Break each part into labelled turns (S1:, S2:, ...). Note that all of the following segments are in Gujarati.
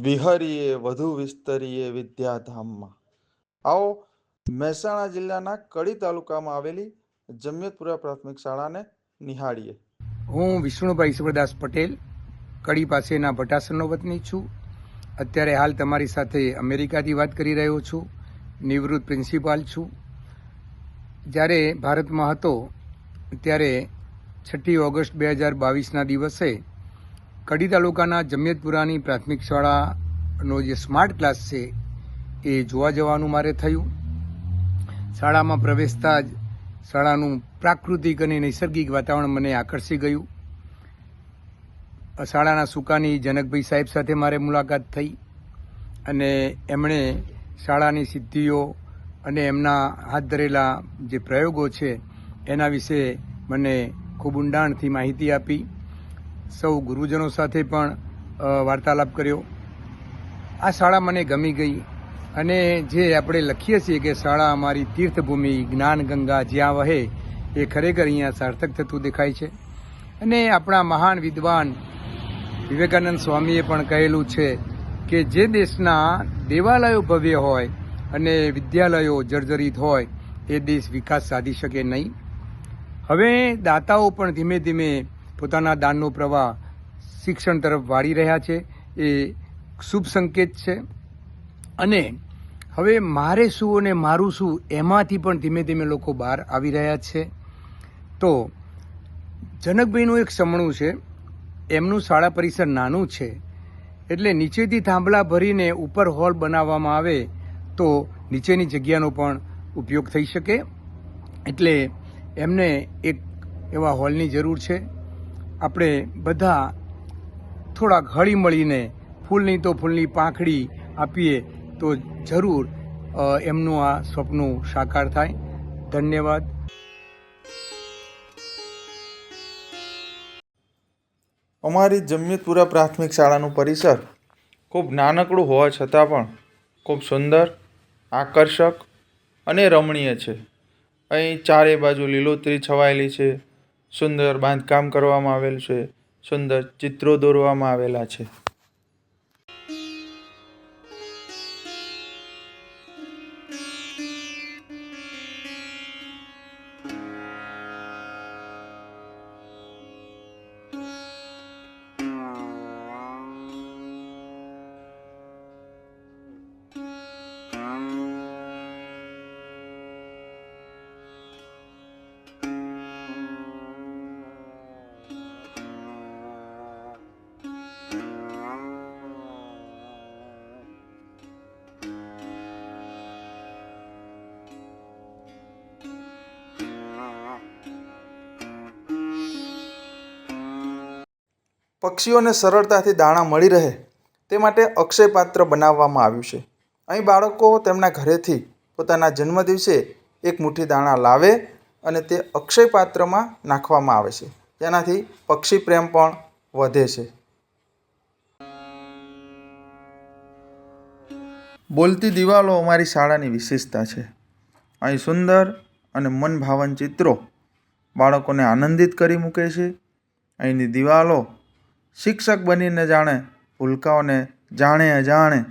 S1: વિહરીએ વધુ વિસ્તરીએ વિદ્યાધામમાં. આવો મહેસાણા જિલ્લાના કડી તાલુકામાં આવેલી જમિયતપુરા પ્રાથમિક શાળાને નિહાળીએ.
S2: હું વિષ્ણુભાઈ ઈશ્વરદાસ પટેલ કડી પાસેના ભટાસરનો વતની છું. અત્યારે હાલ તમારી સાથે અમેરિકાથી વાત કરી રહ્યો છું. નિવૃત્ત પ્રિન્સિપાલ છું. જ્યારે ભારતમાં હતો ત્યારે 6 ઓગસ્ટ 2022ના દિવસે કડી તાલુકાના જમિયતપુરાની પ્રાથમિક શાળાનો જે સ્માર્ટ ક્લાસ છે એ જોવા જવાનું મારે થયું. શાળામાં પ્રવેશતા જ શાળાનું પ્રાકૃતિક અને નૈસર્ગિક વાતાવરણ મને આકર્ષી ગયું. શાળાના સુકાની જનકભાઈ સાહેબ સાથે મારે મુલાકાત થઈ અને એમણે શાળાની સિદ્ધિઓ અને એમના હાથ ધરેલા જે પ્રયોગો છે એના વિશે મને ખૂબ ઊંડાણથી માહિતી આપી. સૌ ગુરુજનો સાથે પણ વાર્તાલાપ કર્યો. આ શાળા મને ગમી ગઈ અને જે આપણે લખીએ છીએ કે શાળા અમારી તીર્થભૂમિ જ્ઞાન ગંગા જ્યાં વહે, એ ખરેખર અહીંયા સાર્થક થતું દેખાય છે. અને આપણા મહાન વિદ્વાન વિવેકાનંદ સ્વામીએ પણ કહેલું છે કે જે દેશના દેવાલયો ભવ્ય હોય અને વિદ્યાલયો જર્જરિત હોય એ દેશ વિકાસ સાધી શકે નહીં. હવે દાતાઓ પણ ધીમે ધીમે પોતાના દાનનો પ્રવાહ શિક્ષણ તરફ વાળી રહ્યા છે. એ શુભ સંકેત છે. અને હવે મારે શું અને મારું શું એમાંથી પણ ધીમે ધીમે લોકો બહાર આવી રહ્યા છે. તો જનકભાઈનું એક સમણું છે, એમનું શાળા પરિસર નાનું છે એટલે નીચેથી થાંભલા ભરીને ઉપર હોલ બનાવવામાં આવે તો નીચેની જગ્યાનો પણ ઉપયોગ થઈ શકે. એટલે એમને એક એવા હોલની જરૂર છે. આપણે બધા થોડાક હળી મળીને ફૂલની તો ફૂલની પાંખડી આપીએ તો જરૂર એમનું આ સ્વપ્ન સાકાર થાય. ધન્યવાદ.
S1: અમારી જમિયતપુરા પ્રાથમિક શાળાનું પરિસર ખૂબ નાનકડું હોવા છતાં પણ ખૂબ સુંદર, આકર્ષક અને રમણીય છે. અહીં ચારે બાજુ લીલોતરી છવાયેલી છે. સુંદર બાંધકામ કરવામાં આવેલ છે. સુંદર ચિત્રો દોરવામાં આવેલા છે. પક્ષીઓને સરળતાથી દાણા મળી રહે તે માટે અક્ષય પાત્ર બનાવવામાં આવ્યું છે. અહીં બાળકો તેમના ઘરેથી પોતાના જન્મદિવસે એક મુઠ્ઠી દાણા લાવે અને તે અક્ષય પાત્રમાં નાખવામાં આવે છે, જેનાથી પક્ષી પ્રેમ પણ વધે છે. બોલતી દિવાલો અમારી શાળાની વિશેષતા છે. અહીં સુંદર અને મનભાવન ચિત્રો બાળકોને આનંદિત કરી મૂકે છે. અહીંની દિવાલો શિક્ષક બનીને જાણે ભૂલકાઓને જાણે અજાણે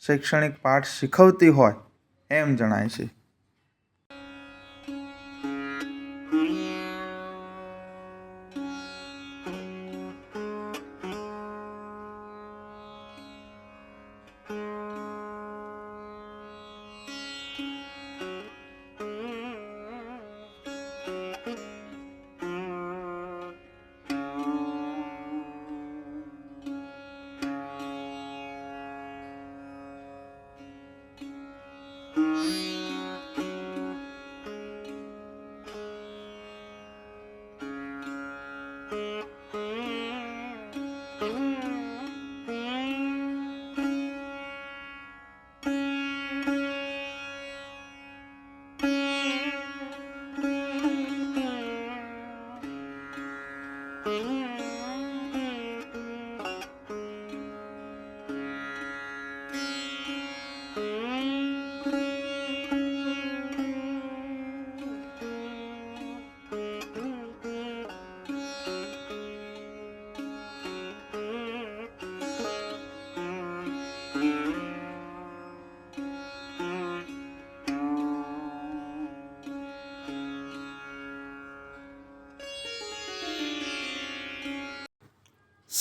S1: શૈક્ષણિક પાઠ શીખવતી હોય એમ જણાય છે.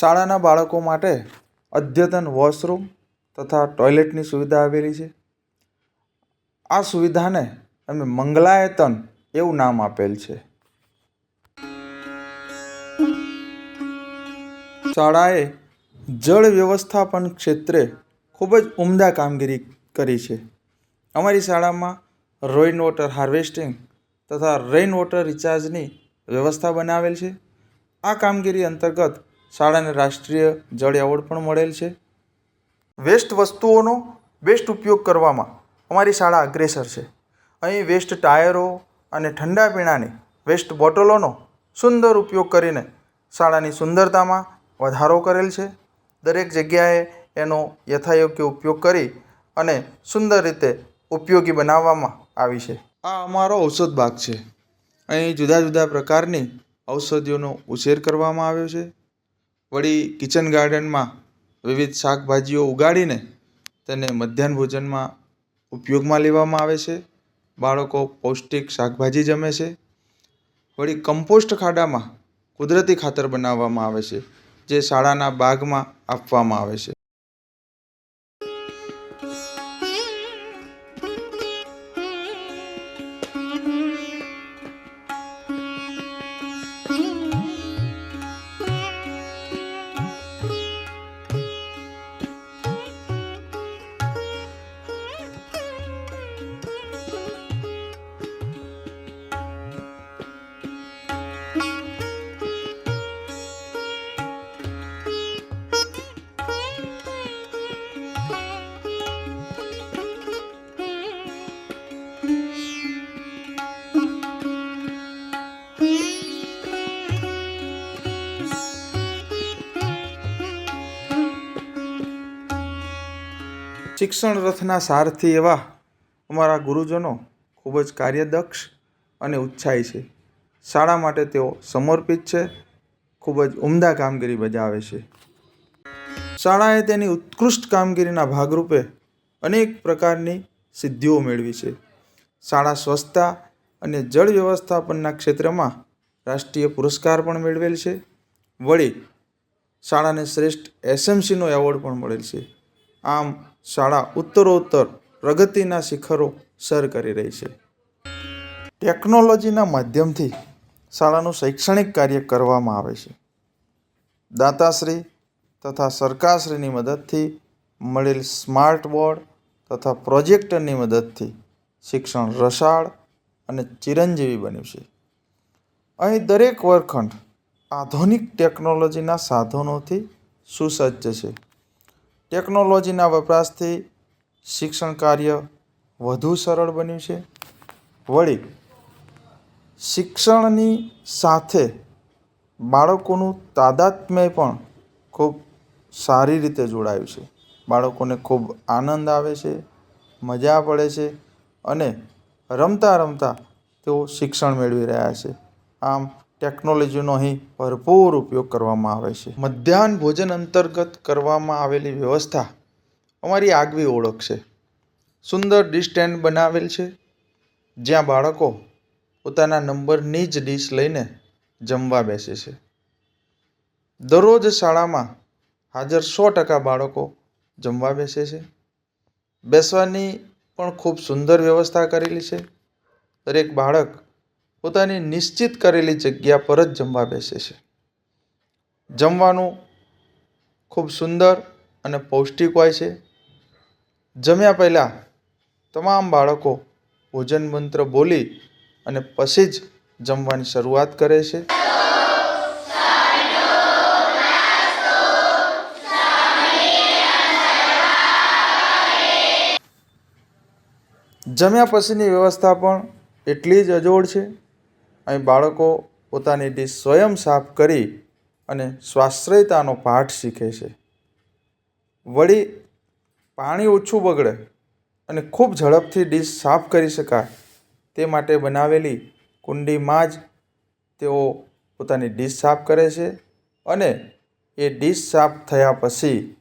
S1: શાળાના બાળકો માટે અદ્યતન વોશરૂમ તથા ટોયલેટની સુવિધા આવેલી છે. આ સુવિધાને અમે મંગલાયતન એવું નામ આપેલ છે. શાળાએ જળ વ્યવસ્થાપન ક્ષેત્રે ખૂબ જ ઉમદા કામગીરી કરી છે. અમારી શાળામાં રેઇન વોટર હાર્વેસ્ટિંગ તથા રેઇન વોટર રિચાર્જની વ્યવસ્થા બનાવેલ છે. આ કામગીરી અંતર્ગત શાળાને રાષ્ટ્રીય જળ એવોર્ડ પણ મળેલ છે. વેસ્ટ વસ્તુઓનો બેસ્ટ ઉપયોગ કરવામાં અમારી શાળા અગ્રેસર છે. અહીં વેસ્ટ ટાયરો અને ઠંડા પીણાની વેસ્ટ બોટલોનો સુંદર ઉપયોગ કરીને શાળાની સુંદરતામાં વધારો કરેલ છે. દરેક જગ્યાએ એનો યથાયોગ્ય ઉપયોગ કરી અને સુંદર રીતે ઉપયોગી બનાવવામાં આવી છે. આ અમારો ઔષધ બાગ છે. અહીં જુદા જુદા પ્રકારની ઔષધિઓનો ઉછેર કરવામાં આવ્યો છે. વળી કિચન ગાર્ડનમાં વિવિધ શાકભાજીઓ ઉગાડીને તેને મધ્યાહન ભોજનમાં ઉપયોગમાં લેવામાં આવે છે. બાળકો પૌષ્ટિક શાકભાજી જમે છે. વળી કમ્પોસ્ટ ખાડામાં કુદરતી ખાતર બનાવવામાં આવે છે, જે શાળાના બાગમાં આપવામાં આવે છે. શિક્ષણ રથના સારથી એવા અમારા ગુરુજનો ખૂબ જ કાર્યદક્ષ અને ઉત્સાહી છે. શાળા માટે તેઓ સમર્પિત છે. ખૂબ જ ઉમદા કામગીરી બજાવે છે. શાળાએ તેની ઉત્કૃષ્ટ કામગીરીના ભાગરૂપે અનેક પ્રકારની સિદ્ધિઓ મેળવી છે. શાળા સ્વચ્છતા અને જળ વ્યવસ્થાપનના ક્ષેત્રમાં રાષ્ટ્રીય પુરસ્કાર પણ મેળવેલ છે. વળી શાળાને શ્રેષ્ઠ SMCનો એવોર્ડ પણ મળેલ છે. આમ શાળા ઉત્તરોત્તર પ્રગતિના શિખરો સર કરી રહી છે. ટેકનોલોજીના માધ્યમથી શાળાનું શૈક્ષણિક કાર્ય કરવામાં આવે છે. દાતાશ્રી તથા સરકારશ્રીની મદદથી મળેલ સ્માર્ટ બોર્ડ તથા પ્રોજેક્ટરની મદદથી શિક્ષણ રસાળ અને ચિરંજીવી બન્યું છે. અહીં દરેક વર્ગખંડ આધુનિક ટેકનોલોજીના સાધનોથી સુસજ્જ છે. ટેકનોલોજીના વપરાશથી શિક્ષણ કાર્ય વધુ સરળ બન્યું છે. વળી શિક્ષણની સાથે બાળકોનું તાદાત્મ્ય પણ ખૂબ સારી રીતે જોડાયું છે. બાળકોને ખૂબ આનંદ આવે છે, મજા પડે છે અને રમતા રમતા તેઓ શિક્ષણ મેળવી રહ્યા છે. આમ ટેકનોલોજીનો અહીં ભરપૂર ઉપયોગ કરવામાં આવે છે. મધ્યાહન ભોજન અંતર્ગત કરવામાં આવેલી વ્યવસ્થા અમારી આગવી ઓળખ છે. સુંદર ડિશ સ્ટેન્ડ બનાવેલ છે, જ્યાં બાળકો પોતાના નંબરની જ ડીશ લઈને જમવા બેસે છે. દરરોજ શાળામાં હાજર 100% બાળકો જમવા બેસે છે. બેસવાની પણ ખૂબ સુંદર વ્યવસ્થા કરેલી છે. દરેક બાળક પોતાની નિશ્ચિત કરેલી જગ્યા પર જ જમવા બેસે છે. જમવાનું ખૂબ સુંદર અને પૌષ્ટિક હોય છે. જમ્યા પહેલાં તમામ બાળકો ભોજન મંત્ર બોલી અને પછી જ જમવાની શરૂઆત કરે છે. જમ્યા પછીની વ્યવસ્થા પણ એટલી જ અજોડ છે. અહીં બાળકો પોતાની ડીશ સ્વયં સાફ કરી અને સ્વાશ્રયતાનો પાઠ શીખે છે. વળી પાણી ઓછું બગડે અને ખૂબ ઝડપથી ડીશ સાફ કરી શકાય તે માટે બનાવેલી કુંડીમાં જ તેઓ પોતાની ડીશ સાફ કરે છે અને એ ડીશ સાફ થયા પછી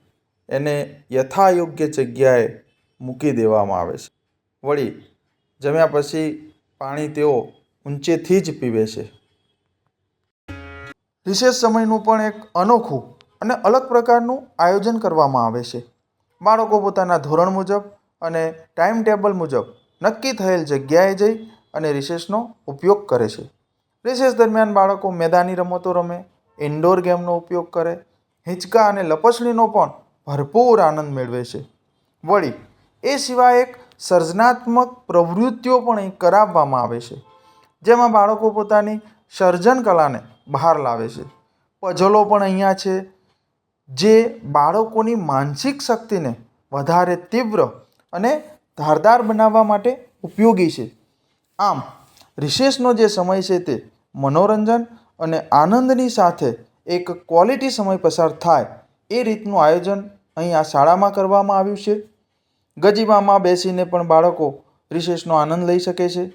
S1: એને યથાયોગ્ય જગ્યાએ મૂકી દેવામાં આવે છે. વળી જમ્યા પછી પાણી તેઓ ઊંચેથી જ પીવે છે. રિસેસ સમયનું પણ એક અનોખું અને અલગ પ્રકારનું આયોજન કરવામાં આવે છે. બાળકો પોતાના ધોરણ મુજબ અને ટાઈમ ટેબલ મુજબ નક્કી થયેલ જગ્યાએ જઈ અને રિસેસનો ઉપયોગ કરે છે. રિસેસ દરમિયાન બાળકો મેદાની રમતો રમે, ઇન્ડોર ગેમનો ઉપયોગ કરે, હિંચકા અને લપસણીનો પણ ભરપૂર આનંદ મેળવે છે. વળી એ સિવાય એક સર્જનાત્મક પ્રવૃત્તિઓ પણ અહીં કરાવવામાં આવે છે, જેમાં બાળકો પોતાની સર્જન કલાને બહાર લાવે છે. પઝલો પણ અહીંયા છે, જે બાળકોની માનસિક શક્તિને વધારે તીવ્ર અને ધારદાર બનાવવા માટે ઉપયોગી છે. આમ રિસેસનો જે સમય છે તે મનોરંજન અને આનંદની સાથે એક ક્વોલિટી સમય પસાર થાય એ રીતનું આયોજન અહીં આ શાળામાં કરવામાં આવ્યું છે. ગજીબામાં બેસીને પણ બાળકો રિસેસનો આનંદ લઈ શકે છે.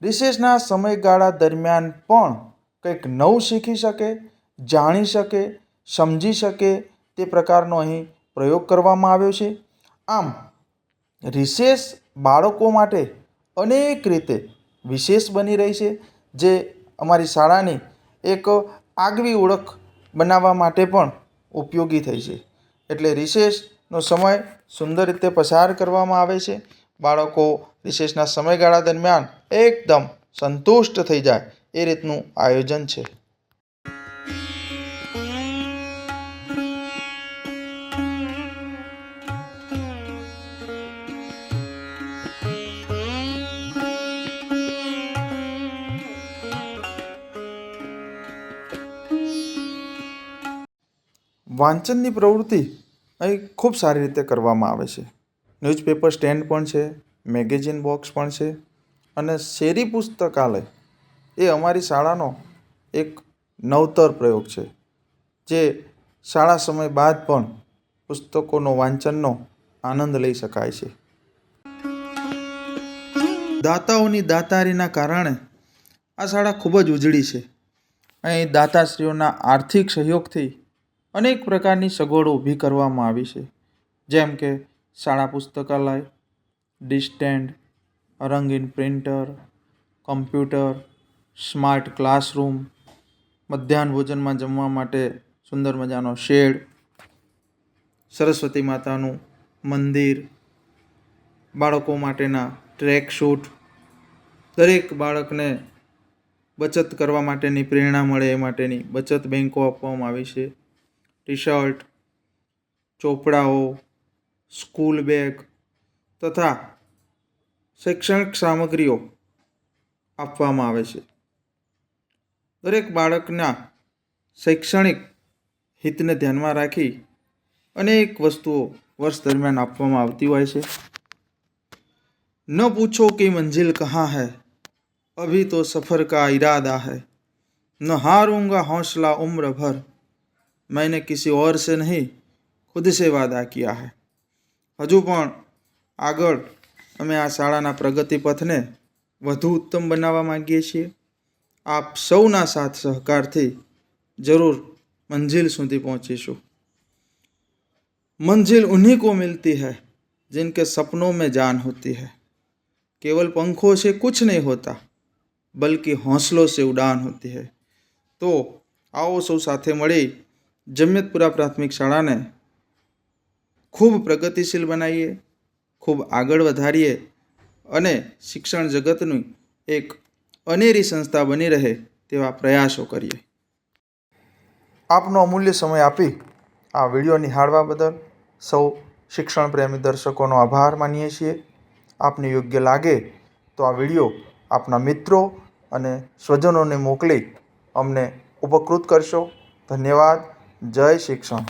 S1: રિસેસના સમયગાળા દરમિયાન પણ કંઈક નવું શીખી શકે, જાણી શકે, સમજી શકે તે પ્રકારનો અહીં પ્રયોગ કરવામાં આવ્યો છે. આમ રિસેસ બાળકો માટે અનેક રીતે વિશેષ બની રહી છે, જે અમારી શાળાની એક આગવી ઓળખ બનાવવા માટે પણ ઉપયોગી થઈ છે. એટલે રિસેસનો સમય સુંદર રીતે પસાર કરવામાં આવે છે. બાળકો રિસેસના સમયગાળા દરમિયાન એકદમ સંતુષ્ટ થઈ જાય એ રીતનું આયોજન છે. વાંચનની પ્રવૃત્તિ અહીં ખૂબ સારી રીતે કરવામાં આવે છે. ન્યૂઝપેપર સ્ટેન્ડ પણ છે, મેગેઝિન બોક્સ પણ છે અને શેરી પુસ્તકાલય એ અમારી શાળાનો એક નવતર પ્રયોગ છે, જે શાળા સમય બાદ પણ પુસ્તકોનો વાંચનનો આનંદ લઈ શકાય છે. દાતાઓની દાતારીના કારણે આ શાળા ખૂબ જ ઉજળી છે. અહીં દાતાશ્રીઓના આર્થિક સહયોગથી અનેક પ્રકારની સગવડો ઊભી કરવામાં આવી છે, જેમ કે શાળા પુસ્તકાલય, ડિશ સ્ટેન્ડ, રંગીન પ્રિન્ટર, કમ્પ્યુટર, સ્માર્ટ ક્લાસરૂમ, મધ્યાહન ભોજનમાં જમવા માટે સુંદર મજાનો શેડ, સરસ્વતી માતાનું મંદિર, બાળકો માટેના ટ્રેક શૂટ, દરેક બાળકને બચત કરવા માટેની પ્રેરણા મળે એ માટેની બચત બેન્કો આપવામાં આવી છે. ટી શર્ટ, ચોપડાઓ, સ્કૂલ બેગ તથા શૈક્ષણિક સામગ્રીઓ આપવામાં આવે છે. દરેક બાળકના શૈક્ષણિક હિતને ધ્યાનમાં રાખી અનેક વસ્તુઓ વર્ષ દરમિયાન આપવામાં આવતી હોય છે. ન પૂછો કે મંજિલ કહાં હૈ, અભી તો સફર કા ઇરાદા હૈ, ન હારૂંગા હૌસલા ઉમ્ર ભર, मैंने किसी और से नहीं खुद से वादा किया है. હજુ પણ આગળ અમે આ શાળાના પ્રગતિ પથને વધુ ઉત્તમ બનાવવા માંગીએ છીએ. આપ સૌના સાથ સહકારથી જરૂર મંજિલ સુધી પહોંચીશું. मंजिल उन्हीं को मिलती है जिनके सपनों में जान होती है. केवल पंखों से कुछ नहीं होता, बल्कि हौसलों से उड़ान होती है. तो आओ સૌ સાથે મળી જમિયતપુરા પ્રાથમિક શાળાને ખૂબ પ્રગતિશીલ બનાવીએ, ખૂબ આગળ વધારીએ અને શિક્ષણ જગતની એક અનેરી સંસ્થા બની રહે તેવા પ્રયાસો કરીએ. આપનો અમૂલ્ય સમય આપી આ વિડીયો નિહાળવા બદલ સૌ શિક્ષણ પ્રેમી દર્શકોનો આભાર માનીએ છીએ. આપને યોગ્ય લાગે તો આ વિડીયો આપના મિત્રો અને સ્વજનોને મોકલી અમને ઉપકૃત કરશો. ધન્યવાદ. જય શિક્ષણ.